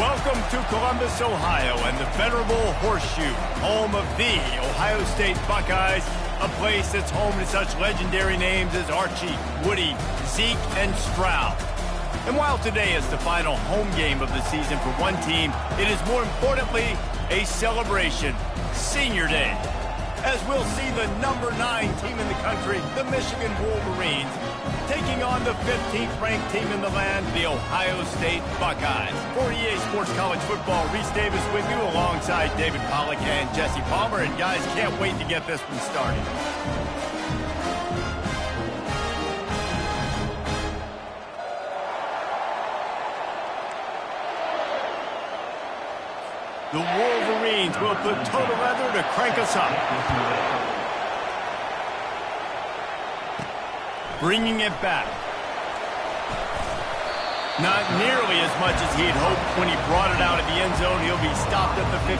Welcome to Columbus, Ohio, and the venerable Horseshoe, home of the Ohio State Buckeyes, a place that's home to such legendary names as Archie, Woody, Zeke, and Stroud. And while today is the final home game of the season for one team, it is more importantly a celebration, Senior Day, as we'll see the number 9 team in the country, the Michigan Wolverines, taking on the 15th ranked team in the land, the Ohio State Buckeyes. For EA Sports College Football, Reese Davis with you alongside David Pollack and Jesse Palmer. And guys, can't wait to get this one started. The Wolverines will put total leather to crank us up. Bringing it back. Not nearly as much as he had hoped when he brought it out of the end zone. He'll be stopped at the 15.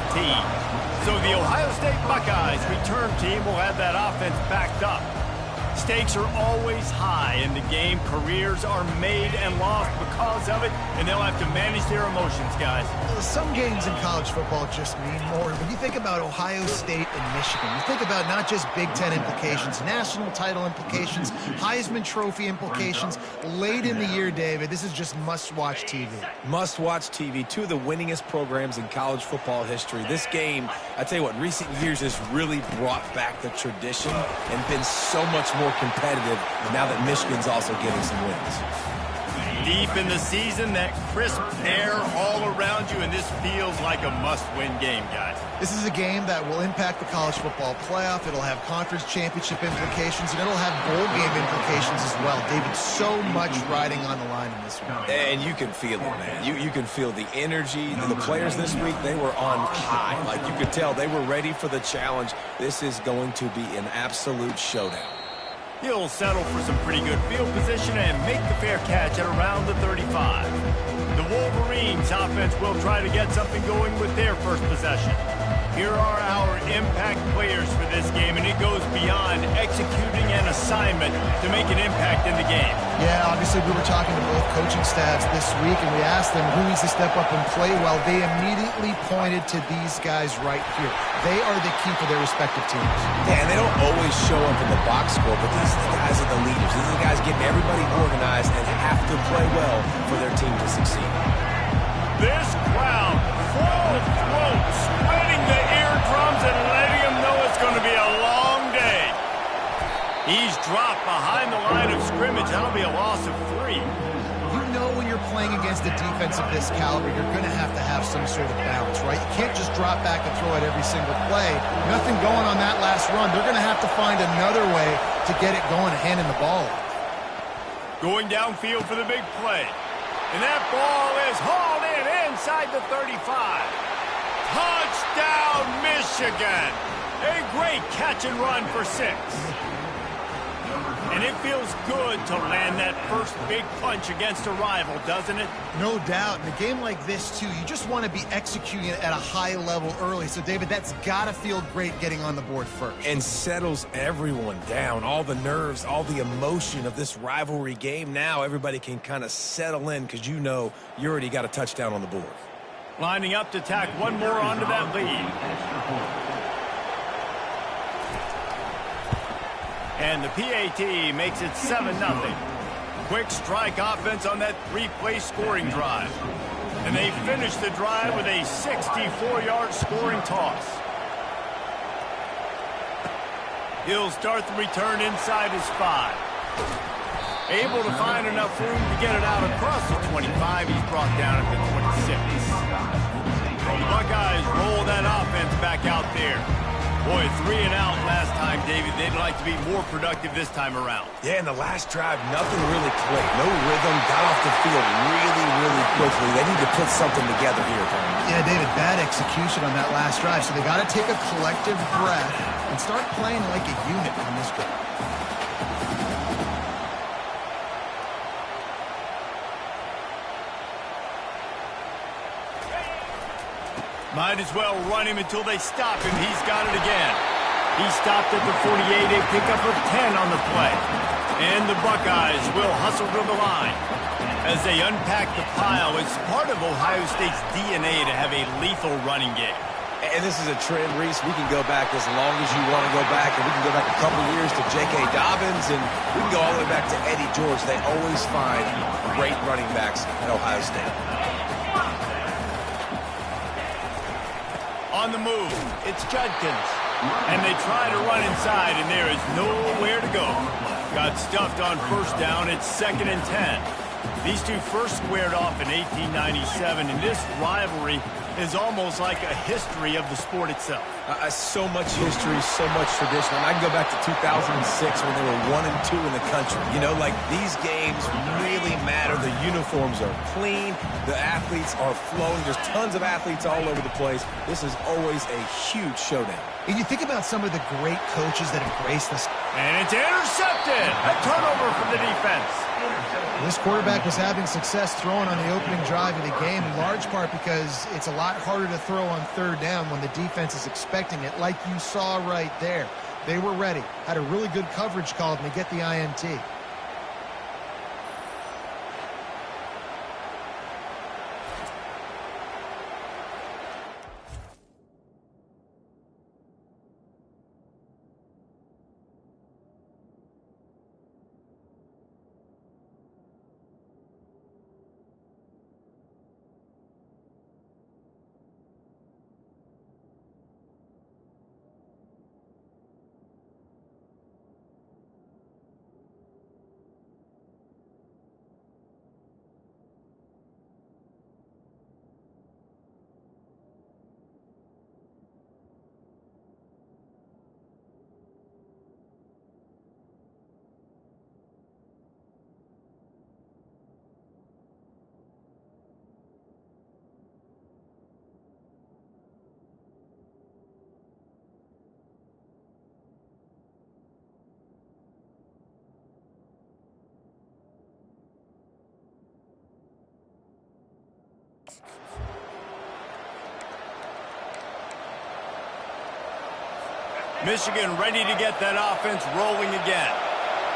So the Ohio State Buckeyes return team will have that offense backed up. Stakes are always high in the game. Careers are made and lost because of it, and they'll have to manage their emotions, guys. Some games in college football just mean more. When you think about Ohio State and Michigan, you think about not just Big Ten implications, national title implications, Heisman Trophy implications. Late in the year, David, this is just must-watch TV. Must-watch TV. Two of the winningest programs in college football history. This game, I tell you what, in recent years has really brought back the tradition and been so much more competitive now that Michigan's also getting some wins. Deep in the season, that crisp air all around you, and this feels like a must-win game, guys. This is a game that will impact the college football playoff. It'll have conference championship implications, and it'll have bowl game implications as well. David, so much riding on the line in this one. And you can feel it, man. You can feel the energy. The players this week, they were on high. Like, you could tell they were ready for the challenge. This is going to be an absolute showdown. He'll settle for some pretty good field position and make the fair catch at around the 35. The Wolverines offense will try to get something going with their first possession. Here are our impact players for this game, and it goes beyond executing an assignment to make an impact in the game. Yeah, obviously we were talking to both coaching staffs this week, and we asked them who needs to step up and play well. They immediately pointed to these guys right here. They are the key for their respective teams. Yeah, and they don't always show up in the box score, but these guys are the leaders. These are the guys getting everybody organized and have to play well for their team to succeed. This crowd, full throat, splitting the eardrums and letting them know it's going to be a long day. He's dropped behind the line of scrimmage. That'll be a loss of 3. You know when you're playing against a defense of this caliber, you're going to have some sort of balance, right? You can't just drop back and throw it every single play. Nothing going on that last run. They're going to have to find another way to get it going and handing the ball off. Going downfield for the big play. And that ball is hauled in inside the 35. Touchdown, Michigan. A great catch and run for 6. And it feels good to land that first big punch against a rival, doesn't it? No doubt. In a game like this, too, you just want to be executing it at a high level early. So, David, that's got to feel great getting on the board first. And settles everyone down. All the nerves, all the emotion of this rivalry game. Now everybody can kind of settle in because you know you already got a touchdown on the board. Lining up to tack one more onto that lead. And the PAT makes it 7-0. Quick strike offense on that 3-play scoring drive. And they finish the drive with a 64-yard scoring toss. He'll start the return inside his 5. Able to find enough room to get it out across the 25. He's brought down at the 26. The Buckeyes roll that offense back out there. Boy, 3 and out last time, David. They'd like to be more productive this time around. Yeah, in the last drive, nothing really clicked. No rhythm, got off the field really, really quickly. They need to put something together here, Tom. Yeah, David, bad execution on that last drive. So they got to take a collective breath and start playing like a unit on this drive. Might as well run him until they stop him. He's got it again. He stopped at the 48, a pickup of 10 on the play. And the Buckeyes will hustle to the line. As they unpack the pile, it's part of Ohio State's DNA to have a lethal running game. And this is a trend, Reese. We can go back as long as you want to go back, and we can go back a couple years to J.K. Dobbins, and we can go all the way back to Eddie George. They always find great running backs at Ohio State. On the move, it's Judkins. And they try to run inside, and there is nowhere to go. Got stuffed on first down. It's 2nd and 10. These two first squared off in 1897, and this rivalry is almost like a history of the sport itself. So much history, so much tradition. And I can go back to 2006 when they were 1-2 in the country. You know, like, these games really matter. The uniforms are clean. The athletes are flowing. There's tons of athletes all over the place. This is always a huge showdown. And you think about some of the great coaches that embrace this. And it's intercepted. A turnover from the defense. This quarterback was having success throwing on the opening drive of the game, in large part because it's a lot harder to throw on third down when the defense is expecting it, like you saw right there. They were ready, had a really good coverage call, and they get the INT. Michigan ready to get that offense rolling again.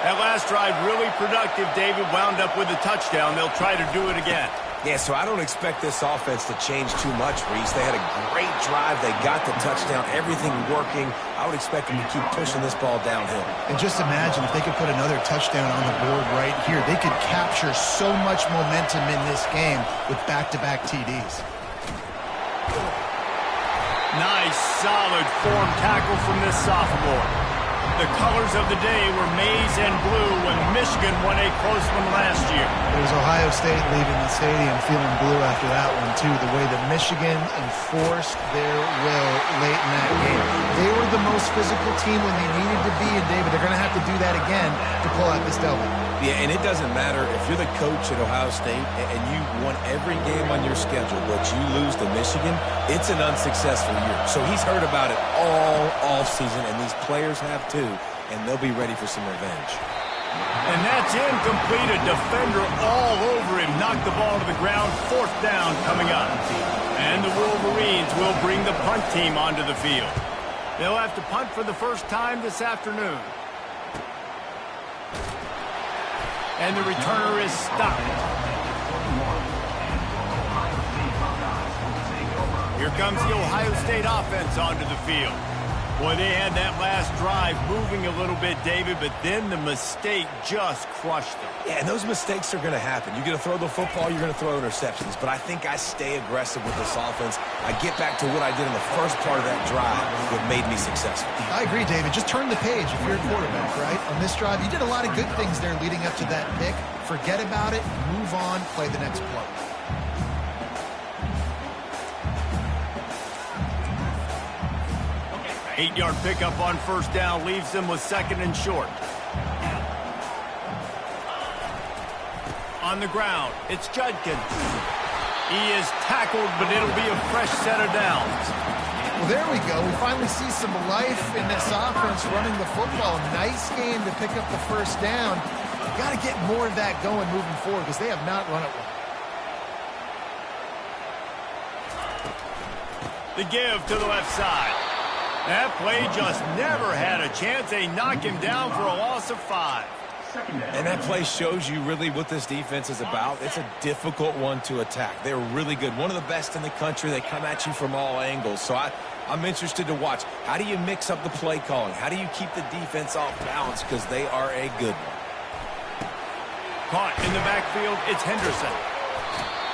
That last drive really productive. David wound up with a touchdown. They'll try to do it again. Yeah, so I don't expect this offense to change too much, Reese. They had a great drive. They got the touchdown, everything working. I would expect them to keep pushing this ball downhill. And just imagine if they could put another touchdown on the board right here. They could capture so much momentum in this game with back-to-back TDs. Nice, solid form tackle from this sophomore. The colors of the day were maize and blue when Michigan won a close one last year. It was Ohio State leaving the stadium feeling blue after that one, too. The way that Michigan enforced their will late in that game. They were the most physical team when they needed to be, and David, they're going to have to do that again to pull out this W. Yeah, and it doesn't matter if you're the coach at Ohio State and you won every game on your schedule, but you lose to Michigan, it's an unsuccessful year. So he's heard about it all offseason, and these players have too, and they'll be ready for some revenge. And that's incomplete. A defender all over him. Knocked the ball to the ground. 4th down coming up. And the Wolverines will bring the punt team onto the field. They'll have to punt for the first time this afternoon. And the returner is stopped. Here comes the Ohio State offense onto the field. Boy, they had that last drive moving a little bit, David, but then the mistake just crushed them. Yeah, and those mistakes are going to happen. You're going to throw the football, you're going to throw interceptions. But I think I stay aggressive with this offense. I get back to what I did in the first part of that drive that made me successful. I agree, David. Just turn the page if you're a quarterback, right? On this drive, you did a lot of good things there leading up to that pick. Forget about it, move on, play the next play. Eight-yard pickup on first down leaves them with 2nd and short. On the ground, it's Judkins. He is tackled, but it'll be a fresh set of downs. Well, there we go. We finally see some life in this offense running the football. Nice game to pick up the first down. Got to get more of that going moving forward because they have not run it well. The give to the left side. That play just never had a chance. They knock him down for a loss of 5. And that play shows you really what this defense is about. It's a difficult one to attack. They're really good. One of the best in the country. They come at you from all angles. So I'm interested to watch. How do you mix up the play calling? How do you keep the defense off balance? Because they are a good one. Caught in the backfield, it's Henderson.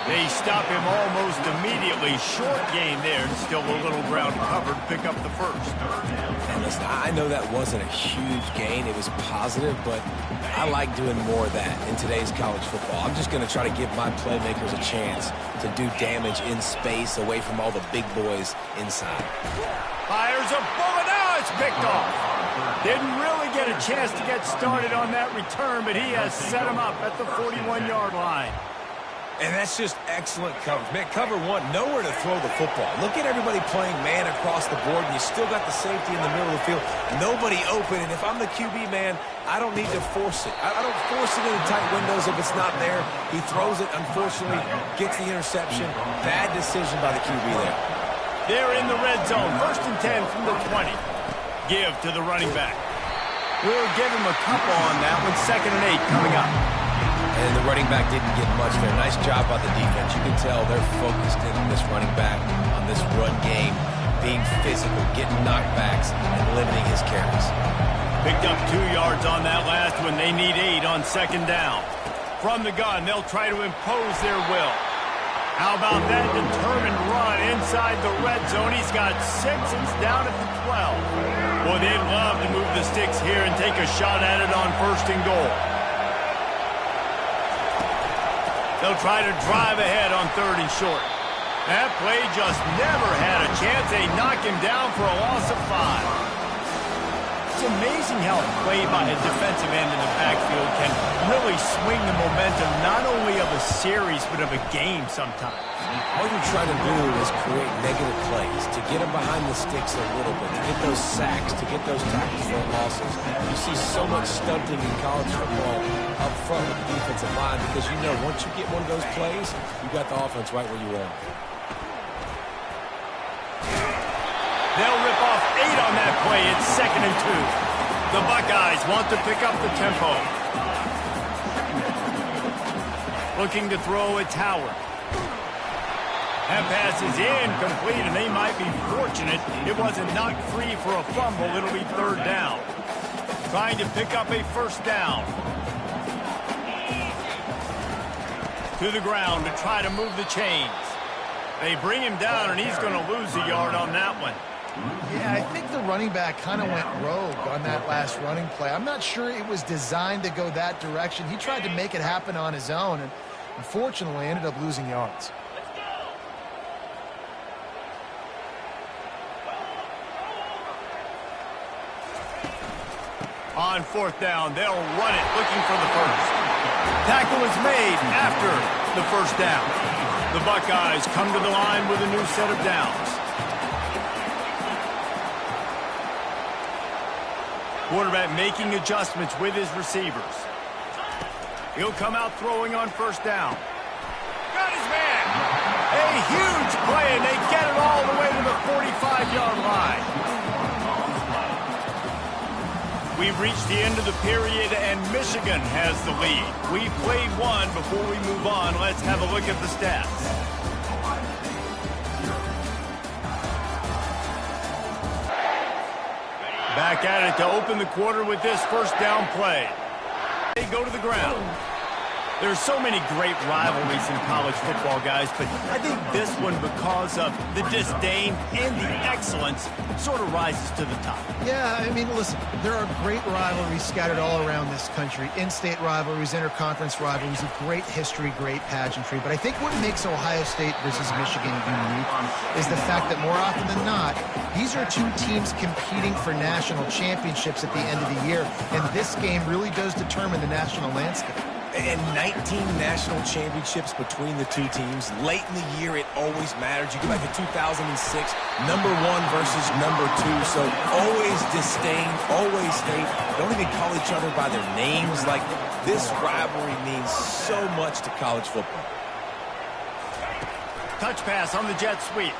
They stop him almost immediately. Short gain there. Still a little ground covered. Pick up the first. And listen, I know that wasn't a huge gain. It was positive, but I like doing more of that in today's college football. I'm just going to try to give my playmakers a chance to do damage in space away from all the big boys inside. Fires a bullet. Now it's picked off. Didn't really get a chance to get started on that return, but he has set him up at the 41-yard line. And that's just excellent coverage. Man, cover one, nowhere to throw the football. Look at everybody playing man across the board, and you still got the safety in the middle of the field. Nobody open, and if I'm the QB, man, I don't need to force it. I don't force it in the tight windows if it's not there. He throws it, unfortunately, gets the interception. Bad decision by the QB there. They're in the red zone. 1st and 10 from the 20. Give to the running back. We'll give him a couple on that one. 2nd and 8 coming up. And the running back didn't get much there. Nice job by the defense. You can tell they're focused in on this running back, on this run game, being physical, getting knockbacks, and limiting his carries. Picked up 2 yards on that last one. They need 8 on 2nd down. From the gun, they'll try to impose their will. How about that determined run inside the red zone? He's got 6. He's down at the 12. Boy, they'd love to move the sticks here and take a shot at it on 1st and goal. They'll try to drive ahead on 3rd and short. That play just never had a chance. They knock him down for a loss of 5. It's amazing how a play by a defensive end in the backfield can really swing the momentum not only of a series but of a game sometimes. All you're trying to do is create negative plays, to get them behind the sticks a little bit, to get those sacks, to get those tackles for losses. You see so much stunting in college football up front with the defensive line because you know once you get one of those plays, you got the offense right where you want. They'll rip off 8 on that play. It's 2nd and 2. The Buckeyes want to pick up the tempo. Looking to throw at Howard. That pass is incomplete, and they might be fortunate it wasn't knocked free for a fumble. It'll be 3rd down. Trying to pick up a 1st down. To the ground to try to move the chains. They bring him down, and he's going to lose a yard on that one. Yeah, I think the running back kind of went rogue on that last running play. I'm not sure it was designed to go that direction. He tried to make it happen on his own, and unfortunately ended up losing yards. On 4th down, they'll run it, looking for the 1st. Tackle is made after the 1st down. The Buckeyes come to the line with a new set of downs. Quarterback making adjustments with his receivers. He'll come out throwing on 1st down. Got his man. A huge play, and they get it all the way to the 45-yard line. We've reached the end of the period, and Michigan has the lead. We've played one. Before we move on, let's have a look at the stats. Back at it to open the quarter with this 1st down play. They go to the ground. There's so many great rivalries in college football, guys, but I think this one, because of the disdain and the excellence, sort of rises to the top. Yeah, I mean, listen, there are great rivalries scattered all around this country. In-state rivalries, interconference rivalries of great history, great pageantry. But I think what makes Ohio State versus Michigan unique is the fact that more often than not, these are 2 teams competing for national championships at the end of the year. And this game really does determine the national landscape. And 19 national championships between the 2 teams. Late in the year, it always matters. You go back to 2006, number 1 versus number 2. So always disdain, always hate. Don't even call each other by their names. Like, this rivalry means so much to college football. Touch pass on the jet sweep.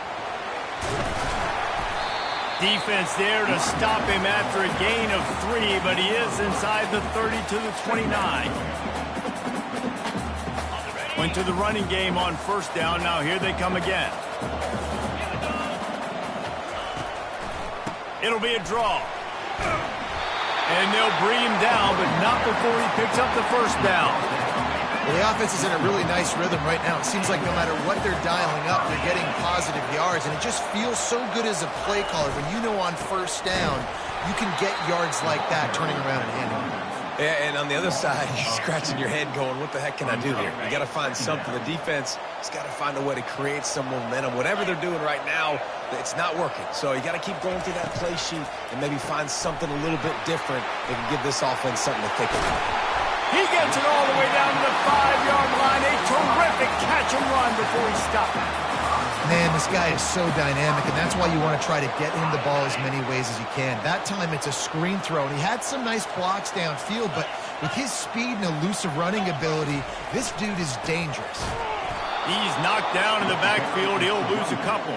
Defense there to stop him after a gain of 3, but he is inside the 30 to the 29. Went to the running game on first down. Now here they come again. It'll be a draw. And they'll bring him down, but not before he picks up the first down. Well, the offense is in a really nice rhythm right now. It seems like no matter what they're dialing up, they're getting positive yards, and it just feels so good as a play caller when you know on first down you can get yards like that turning around and handing it off. Yeah, and on the other side, you're scratching your head going, what the heck can I do here? You got to find something. The defense has got to find a way to create some momentum. Whatever they're doing right now, it's not working. So you got to keep going through that play sheet and maybe find something a little bit different that can give this offense something to think about. He gets it all the way down to the 5-yard line. A terrific catch and run before he stopped. Man, this guy is so dynamic, and that's why you want to try to get him the ball as many ways as you can. That time, it's a screen throw, and he had some nice blocks downfield, but with his speed and elusive running ability, this dude is dangerous. He's knocked down in the backfield. He'll lose a couple.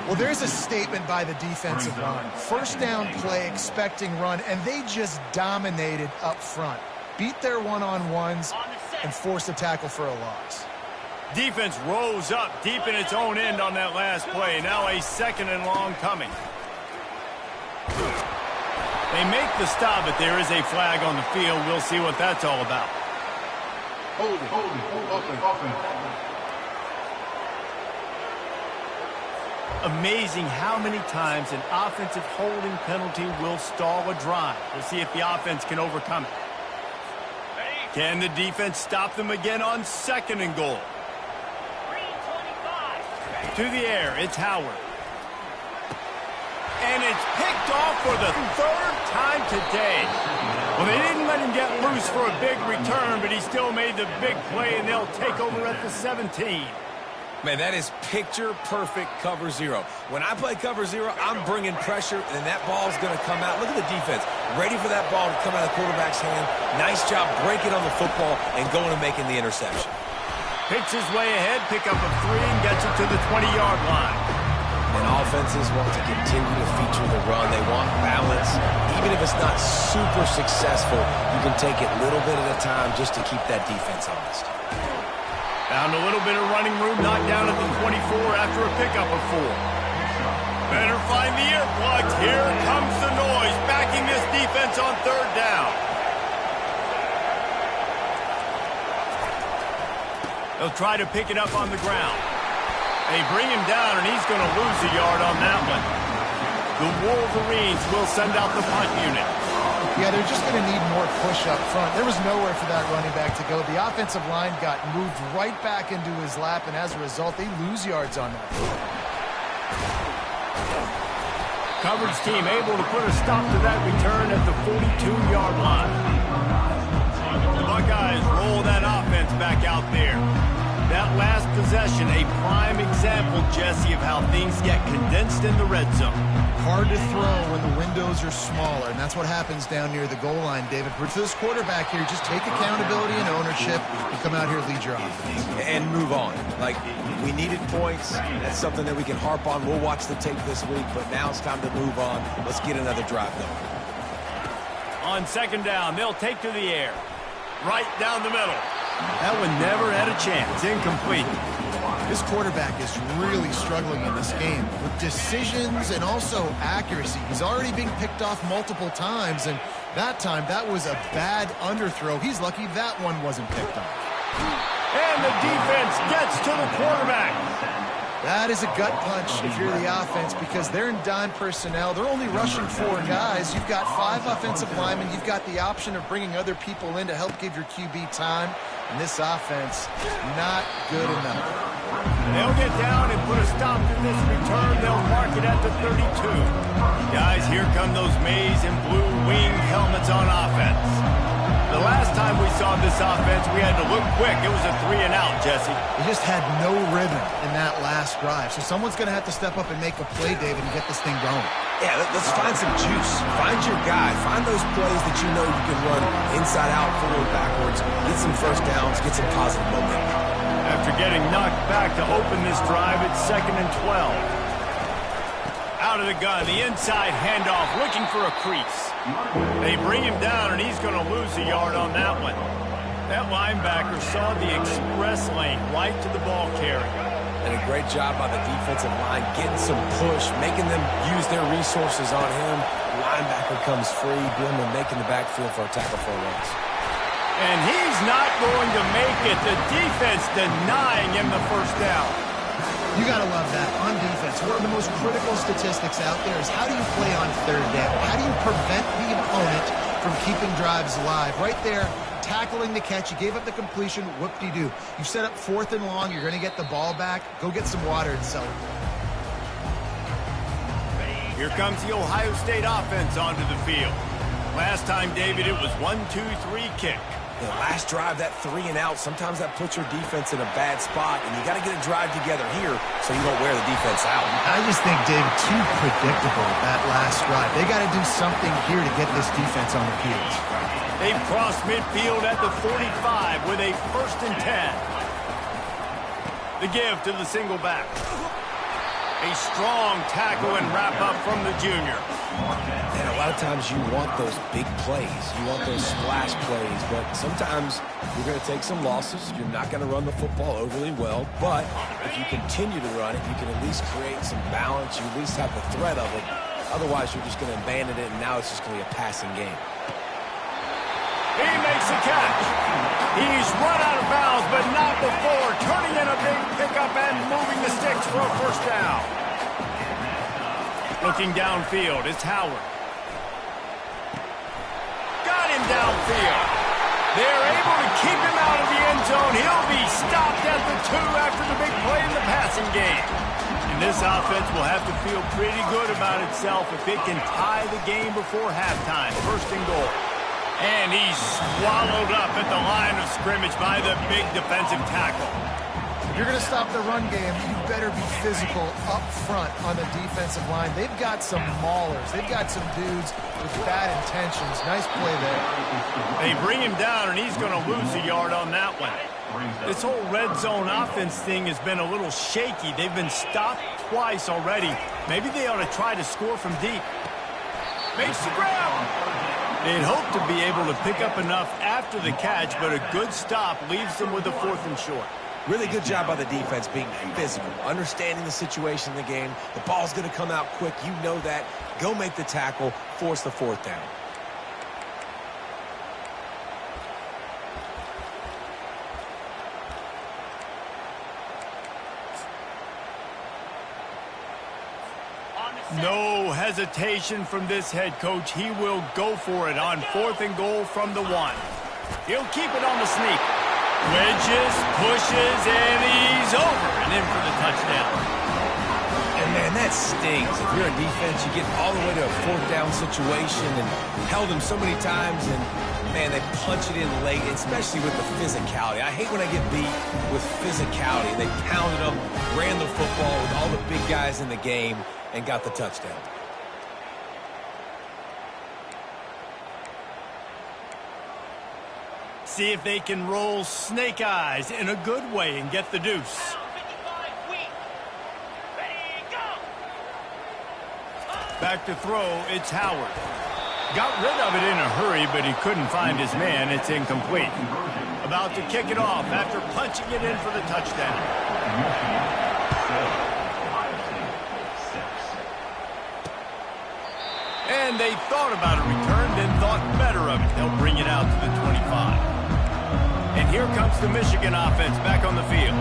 Well, there's a statement by the defensive line. First down play, expecting run, and they just dominated up front. Beat their one-on-ones and forced a tackle for a loss. Defense rose up deep in its own end on that last play. Now a 2nd and long coming. They make the stop, but there is a flag on the field. We'll see what that's all about. Hold it. Amazing how many times an offensive holding penalty will stall a drive. We'll see if the offense can overcome it. Can the defense stop them again on 2nd and goal? To the air, it's Howard. And it's picked off for the 3rd time today. Well, they didn't let him get loose for a big return, but he still made the big play, and they'll take over at the 17. Man, that is picture-perfect cover 0. When I play cover 0, I'm bringing pressure, and that ball's going to come out. Look at the defense. Ready for that ball to come out of the quarterback's hand. Nice job breaking on the football and going and making the interception. Picks his way ahead, pick up a 3, and gets it to the 20-yard line. And offenses want to continue to feature the run. They want balance. Even if it's not super successful, you can take it little bit at a time just to keep that defense honest. Found a little bit of running room, knocked down at the 24 after a pickup of 4. Better find the earplugs. Here comes the noise, backing this defense on 3rd down. They'll try to pick it up on the ground. They bring him down, and he's going to lose a yard on that one. The Wolverines will send out the punt unit. Yeah, they're just going to need more push up front. There was nowhere for that running back to go. The offensive line got moved right back into his lap, and as a result, they lose yards on that. Coverage team able to put a stop to that return at the 42-yard line. The Buckeyes roll that offense back out there. That last possession, a prime example, Jesse, of how things get condensed in the red zone. Hard to throw when the windows are smaller, and that's what happens down near the goal line, David. For this quarterback here, just take accountability and ownership and come out here and lead your offense. And move on. Like, we needed points. That's something that we can harp on. We'll watch the tape this week, but now it's time to move on. Let's get another drive going. On 2nd down, they'll take to the air. Right down the middle. That one never had a chance. Incomplete. This quarterback is really struggling in this game with decisions and also accuracy. He's already being picked off multiple times, and that time that was a bad underthrow. He's lucky that one wasn't picked off. And the defense gets to the quarterback. That is a gut punch if you're the offense because they're in dime personnel. They're only rushing 4 guys. You've got 5 offensive linemen. You've got the option of bringing other people in to help give your QB time. And this offense, not good enough. They'll get down and put a stop to this return. They'll mark it at the 32. Guys, here come those maize and blue wing helmets on offense. The last time we saw this offense, we had to look quick. It was a 3 and out, Jesse. They just had no rhythm in that last drive. So someone's going to have to step up and make a play, David, and get this thing going. Yeah, let's find some juice. Find your guy. Find those plays that you know you can run inside out, forward, backwards. Get some first downs. Get some positive momentum. After getting knocked back to open this drive, it's 2nd and 12. Out of the gun, the inside handoff, looking for a crease. They bring him down, and he's going to lose a yard on that one. That linebacker saw the express lane right to the ball carrier. And a great job by the defensive line, getting some push, making them use their resources on him. Linebacker comes free, boom, and making the backfield for a tackle for a loss. And he's not going to make it. The defense denying him the first down. You got to love that. On defense, one of the most critical statistics out there is how do you play on third down? How do you prevent the opponent from keeping drives alive? Right there, tackling the catch. You gave up the completion. Whoop-de-doo. You set up 4th and long. You're going to get the ball back. Go get some water and celebrate. Here comes the Ohio State offense onto the field. Last time, David, it was 1-2-3 kick. The last drive, that 3 and out, sometimes that puts your defense in a bad spot, and you got to get a drive together here so you don't wear the defense out. I just think, David, too predictable, that last drive. They got to do something here to get this defense on their heels. They've crossed midfield at the 45 with a 1st and 10. The give to the single back. A strong tackle and wrap-up from the junior. And a lot of times you want those big plays. You want those splash plays. But sometimes you're going to take some losses. You're not going to run the football overly well. But if you continue to run it, you can at least create some balance. You at least have the threat of it. Otherwise, you're just going to abandon it, and now it's just going to be a passing game. He makes the catch. He's run out of bounds, but not before turning in a big pickup and moving the sticks for a 1st down. Looking downfield, it's Howard. Got him downfield. They're able to keep him out of the end zone. He'll be stopped at the 2 after the big play in the passing game. And this offense will have to feel pretty good about itself if it can tie the game before halftime. 1st and goal. And he's swallowed up at the line of scrimmage by the big defensive tackle. If you're going to stop the run game, you better be physical up front on the defensive line. They've got some maulers. They've got some dudes with bad intentions. Nice play there. They bring him down, and he's going to lose a yard on that one. This whole red zone offense thing has been a little shaky. They've been stopped twice already. Maybe they ought to try to score from deep. Makes the grab. They'd hope to be able to pick up enough after the catch, but a good stop leaves them with a 4th and short. Really good job by the defense being physical, understanding the situation in the game. The ball's going to come out quick. You know that. Go make the tackle, force the 4th down. No hesitation from this head coach. He will go for it on 4th and goal from the 1. He'll keep it on the sneak. Wedges, pushes, and he's over and in for the touchdown. And, man, that stings. If you're a defense, you get all the way to a 4th down situation and held him so many times, and, man, they punch it in late, especially with the physicality. I hate when I get beat with physicality. They pounded them, ran the football with all the big guys in the game, and got the touchdown. See if they can roll snake eyes in a good way and get the deuce. Back to throw, it's Howard. Got rid of it in a hurry, but he couldn't find his man. It's incomplete. About to kick it off after punching it in for the touchdown. And they thought about a return, then thought better of it. They'll bring it out to the 25. And here comes the Michigan offense back on the field.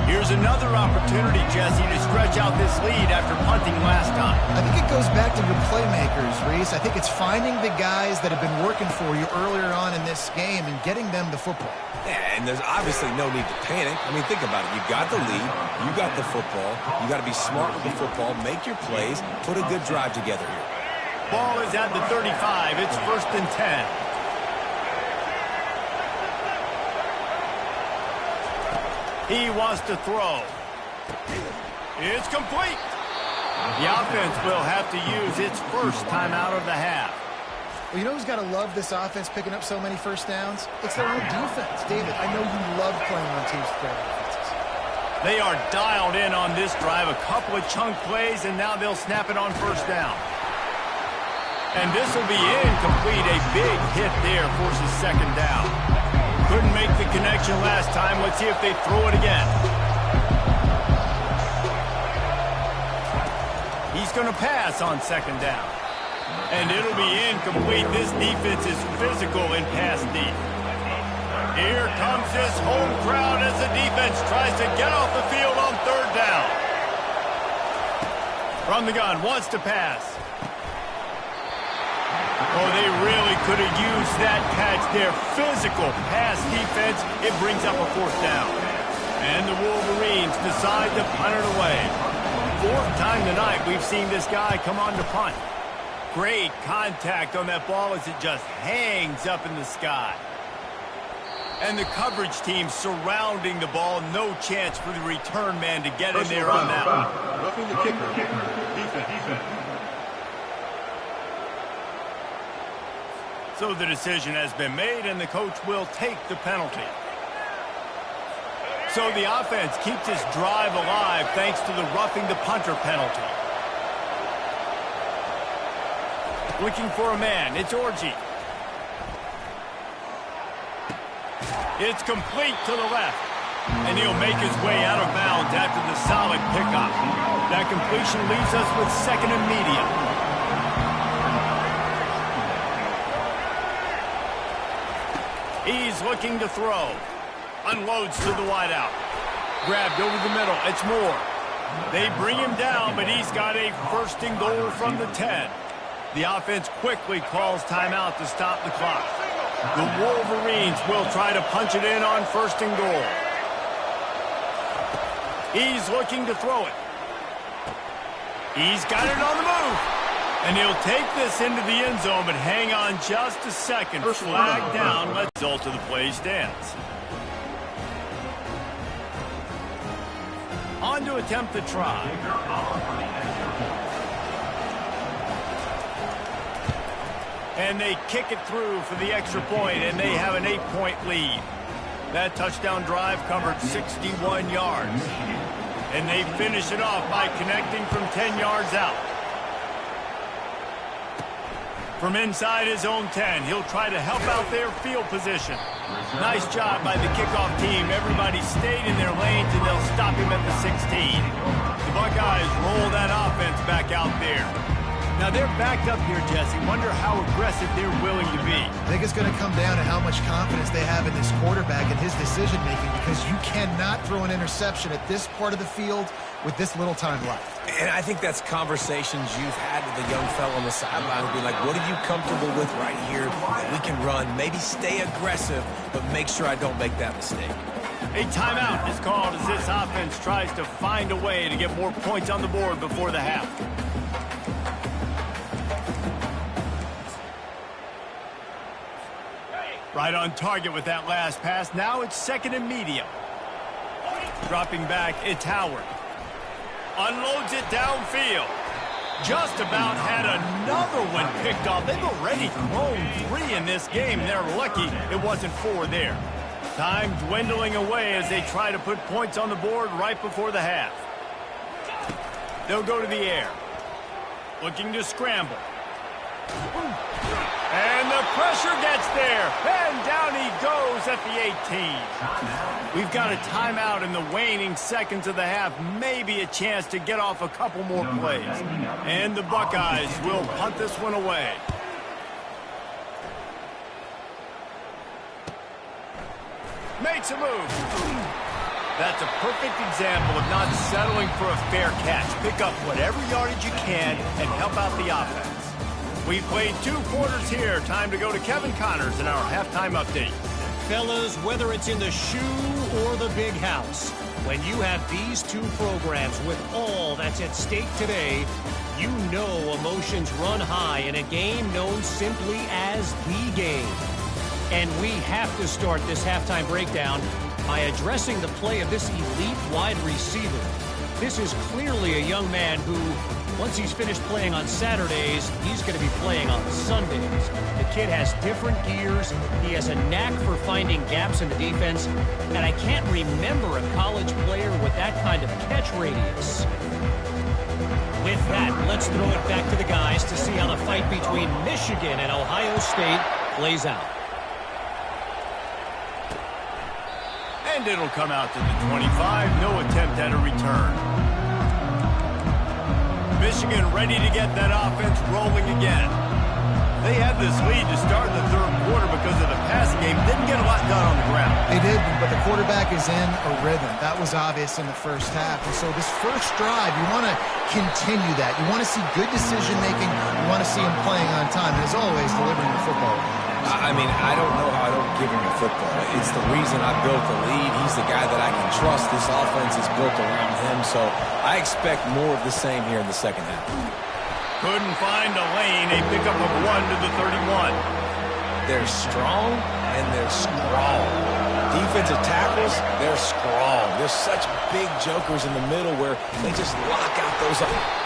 Here's another opportunity, Jesse, to stretch out this lead after punting last time. I think it goes back to your playmakers, Reese. I think it's finding the guys that have been working for you earlier on in this game and getting them the football. Yeah, and there's obviously no need to panic. I mean, think about it. You got the lead. You got the football. You got to be smart with the football. Make your plays. Put a good drive together here. Ball is at the 35. It's 1st and 10. He wants to throw. It's complete. The offense will have to use its first timeout of the half. Well, you know who's got to love this offense picking up so many 1st downs? It's their own defense. David, I know you love playing on teams with great offenses. They are dialed in on this drive. A couple of chunk plays, and now they'll snap it on first down. And this will be incomplete. A big hit there forces second down. Couldn't make the connection last time. Let's see if they throw it again. He's going to pass on second down. And it'll be incomplete. This defense is physical in pass deep. Here comes this home crowd as the defense tries to get off the field on third down. From the gun, wants to pass. Oh, they really could have used that catch there. Physical pass defense. It brings up a fourth down. And the Wolverines decide to punt it away. Fourth time tonight we've seen this guy come on to punt. Great contact on that ball as it just hangs up in the sky. And the coverage team surrounding the ball. No chance for the return man to get in there on that one. Roughing the kicker. Defense. So the decision has been made, and the coach will take the penalty. So the offense keeps this drive alive thanks to the roughing the punter penalty. Looking for a man. It's Orji. It's complete to the left. And he'll make his way out of bounds after the solid pickup. That completion leaves us with second and medium. He's looking to throw. Unloads to the wideout. Grabbed over the middle. It's Moore. They bring him down, but he's got a first and goal from the 10. The offense quickly calls timeout to stop the clock. The Wolverines will try to punch it in on first and goal. He's looking to throw it. He's got it on the move. And he'll take this into the end zone, but hang on just a second. Flag down. Let's result of the play stands. On to attempt the try. And they kick it through for the extra point, and they have an 8-point lead. That touchdown drive covered 61 yards. And they finish it off by connecting from 10 yards out. From inside his own 10, he'll try to help out their field position. Nice job by the kickoff team. Everybody stayed in their lanes, and they'll stop him at the 16. The Buckeyes roll that offense back out there. Now they're backed up here, Jesse. Wonder how aggressive they're willing to be. I think it's going to come down to how much confidence they have in this quarterback and his decision-making, because you cannot throw an interception at this part of the field with this little time left. And I think that's conversations you've had with the young fella on the sideline. Be like, what are you comfortable with right here that we can run? Maybe stay aggressive, but make sure I don't make that mistake. A timeout is called as this offense tries to find a way to get more points on the board before the half. Right on target with that last pass. Now it's second and medium. Dropping back, it's Howard. Unloads it downfield. Just about had another one picked off. They've already thrown 3 in this game. They're lucky it wasn't 4 there. Time dwindling away as they try to put points on the board right before the half. They'll go to the air. Looking to scramble. And the pressure gets there. And down he goes at the 18. We've got a timeout in the waning seconds of the half. Maybe a chance to get off a couple more plays. And the Buckeyes will punt this one away. Makes a move. That's a perfect example of not settling for a fair catch. Pick up whatever yardage you can and help out the offense. We've played 2 quarters here. Time to go to Kevin Connors in our halftime update. Fellas, whether it's in the shoe or the big house, when you have these 2 programs with all that's at stake today, you know emotions run high in a game known simply as the game. And we have to start this halftime breakdown by addressing the play of this elite wide receiver. This is clearly a young man who, once he's finished playing on Saturdays, he's going to be playing on Sundays. The kid has different gears. He has a knack for finding gaps in the defense. And I can't remember a college player with that kind of catch radius. With that, let's throw it back to the guys to see how the fight between Michigan and Ohio State plays out. And it'll come out to the 25. No attempt at a return. Michigan ready to get that offense rolling again. They had this lead to start the third quarter because of the passing game. Didn't get a lot done on the ground. They did, but the quarterback is in a rhythm. That was obvious in the first half. And so this first drive, you want to continue that. You want to see good decision-making. You want to see him playing on time. And as always, delivering the football. I mean, I don't know how I don't give him the football. It's the reason I built the lead. He's the guy that I can trust. This offense is built around him. So I expect more of the same here in the second half. Couldn't find a lane. A pickup of 1 to the 31. They're strong and they're strong. Defensive tackles, they're strong. There's such big jokers in the middle where they just lock out those.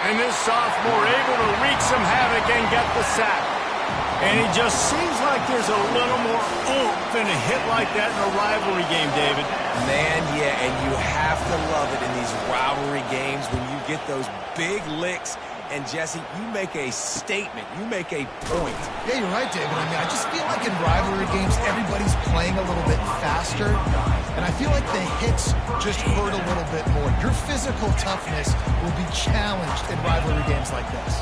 And this sophomore able to wreak some havoc and get the sack. And it just seems like there's a little more oomph in a hit like that in a rivalry game, David. Man, yeah, and you have to love it in these rivalry games when you get those big licks. And, Jesse, you make a statement. You make a point. Yeah, you're right, David. I mean, I just feel like in rivalry games, everybody's playing a little bit faster. And I feel like the hits just hurt a little bit more. Your physical toughness will be challenged in rivalry games like this.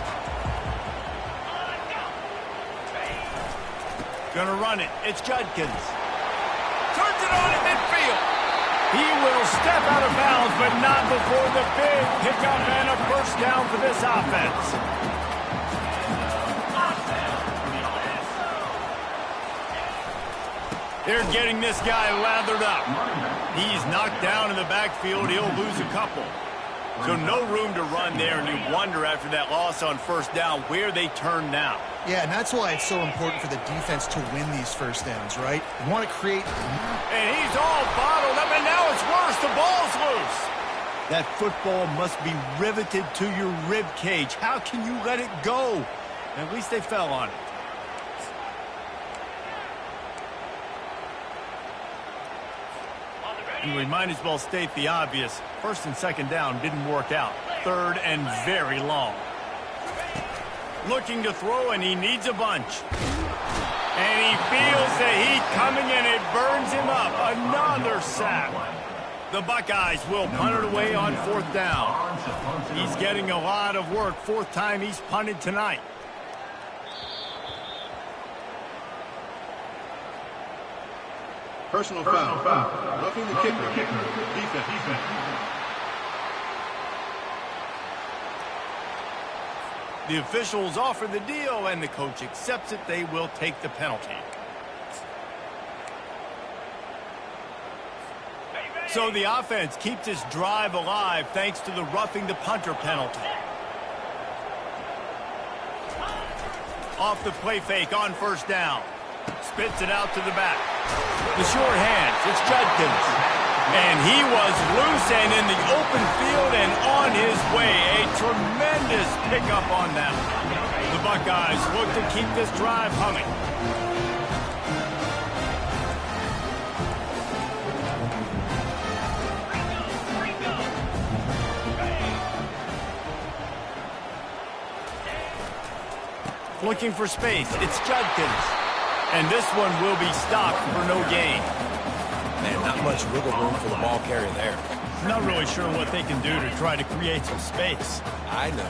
Gonna run it. It's Judkins. Turns it on at midfield. He will step out of bounds, but not before the big pickup and a first down for this offense. They're getting this guy lathered up. He's knocked down in the backfield. He'll lose a couple. So no room to run there, and you wonder after that loss on first down where they turn now. Yeah, and that's why it's so important for the defense to win these first downs, right? You want to create... And he's all bottled up, and now it's worse. The ball's loose. That football must be riveted to your rib cage. How can you let it go? At least they fell on it. We might as well state the obvious. First and second down didn't work out. Third and very long. Looking to throw, and he needs a bunch. And he feels the heat coming, and it burns him up. Another sack. The Buckeyes will punt it away on fourth down. He's getting a lot of work. Fourth time he's punted tonight. Personal foul. Roughing the kicker. Defense. The officials offer the deal, and the coach accepts it. They will take the penalty. So the offense keeps its drive alive thanks to the roughing the punter penalty. Off the play fake on first down. Spits it out to the back. The short hands. It's Judkins. And he was loose and in the open field and on his way. A tremendous pickup on them. The Buckeyes look to keep this drive humming. Looking for space. It's Judkins. And this one will be stopped for no gain. Man, not much wiggle room for the ball carrier there. Not really sure what they can do to try to create some space. I know.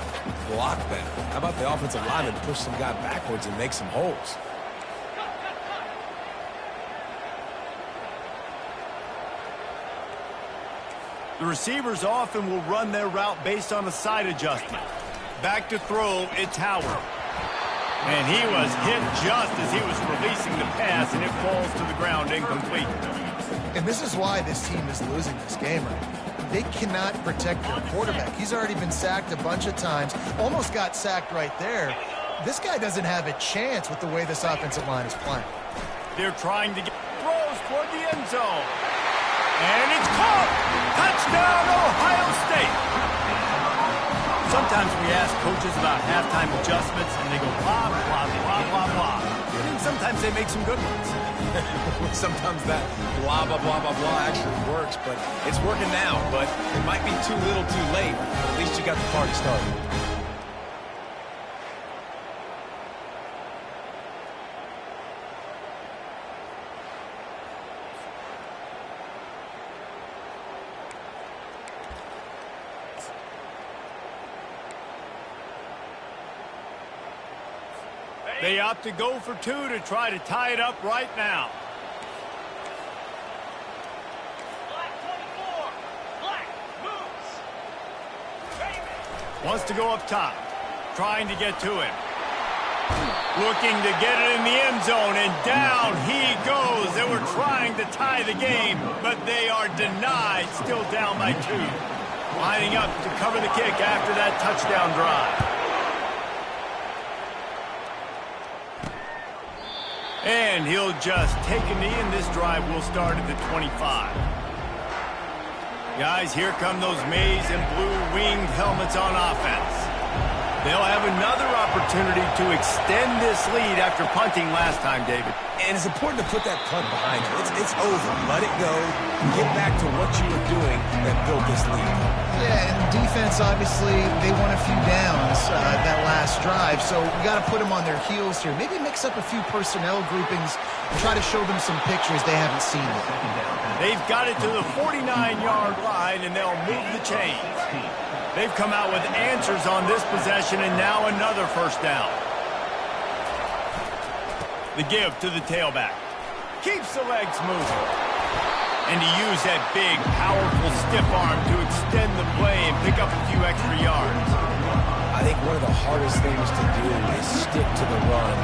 Block that. How about the offensive lineman push some guy backwards and make some holes? The receivers often will run their route based on a side adjustment. Back to throw, it's Howard. And he was hit just as he was releasing the pass, and it falls to the ground incomplete. And this is why this team is losing this game right now. They cannot protect their quarterback. He's already been sacked a bunch of times, almost got sacked right there. This guy doesn't have a chance with the way this offensive line is playing. They're trying to get throws toward the end zone. And it's caught! Touchdown, Ohio State! Sometimes we ask coaches about halftime adjustments, and they go blah, blah, blah, blah, blah. And sometimes they make some good ones. Sometimes that blah, blah, blah, blah, blah actually works, but it's working now. But it might be too little too late. At least you got the party started. They opt to go for two to try to tie it up right now. Black 24. Black moves. Wants to go up top. Trying to get to him. Looking to get it in the end zone, and down he goes. They were trying to tie the game, but they are denied. Still down by 2. Lining up to cover the kick after that touchdown drive. And he'll just take a knee, and this drive will start at the 25. Guys, here come those maize and blue winged helmets on offense. They'll have another opportunity to extend this lead after punting last time, David. And it's important to put that punt behind you. It's over. Let it go. Get back to what you were doing that built this lead. Yeah, and defense, obviously, they won a few downs that last drive, so we got to put them on their heels here. Maybe mix up a few personnel groupings and try to show them some pictures they haven't seen yet. They've got it to the 49-yard line, and they'll move the chains. They've come out with answers on this possession, and now another first down. The give to the tailback. Keeps the legs moving. And to use that big, powerful stiff arm to extend the play and pick up a few extra yards. I think one of the hardest things to do is stick to the run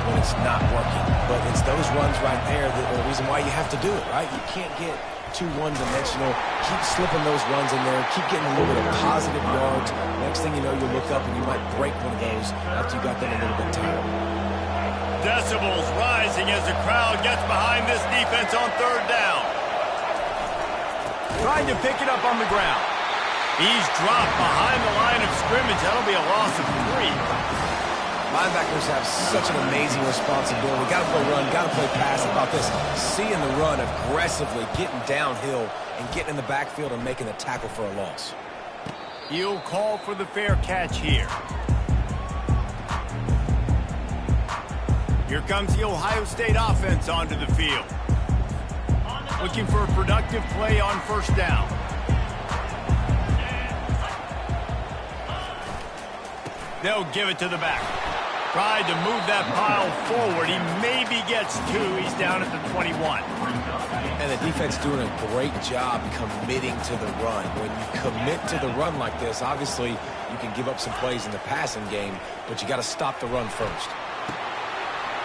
when it's not working. But it's those runs right there that are the reason why you have to do it, right? You can't get too one-dimensional. Keep slipping those runs in there. Keep getting a little bit of positive yards. Next thing you know, you look up and you might break one of those after you got them a little bit tired. Decibels rising as the crowd gets behind this defense on third down. Trying to pick it up on the ground. He's dropped behind the line of scrimmage. That'll be a loss of 3. Linebackers have such an amazing responsibility. Got to play run, got to play pass. How about this? Seeing the run aggressively, getting downhill, and getting in the backfield and making the tackle for a loss. He'll call for the fair catch here. Here comes the Ohio State offense onto the field. Looking for a productive play on first down. They'll give it to the back. Tried to move that pile forward. He maybe gets 2. He's down at the 21. And the defense doing a great job committing to the run. When you commit to the run like this, obviously you can give up some plays in the passing game, but you got to stop the run first.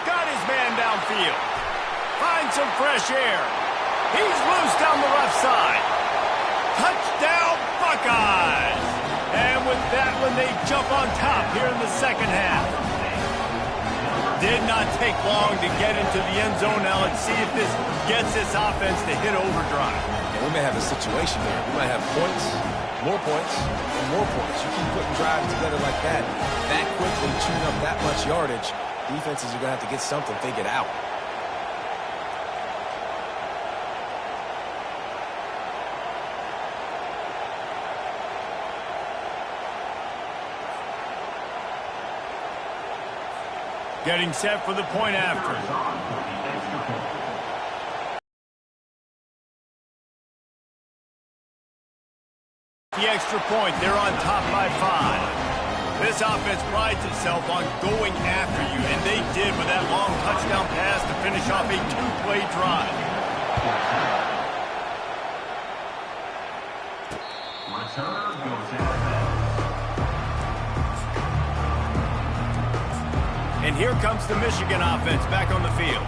Got his man downfield. Find some fresh air. He's loose down the left side. Touchdown, Buckeyes! And with that one, they jump on top here in the second half. Did not take long to get into the end zone. Now let's see if this gets this offense to hit overdrive. And we may have a situation here. We might have points, and more points. You keep putting drives together like that quickly, chewing up that much yardage, defenses are going to have to get something figured out. Getting set for the point after. The extra point, they're on top by 5. This offense prides itself on going after you, and they did with that long touchdown pass to finish off a 2-play drive. And here comes the Michigan offense back on the field.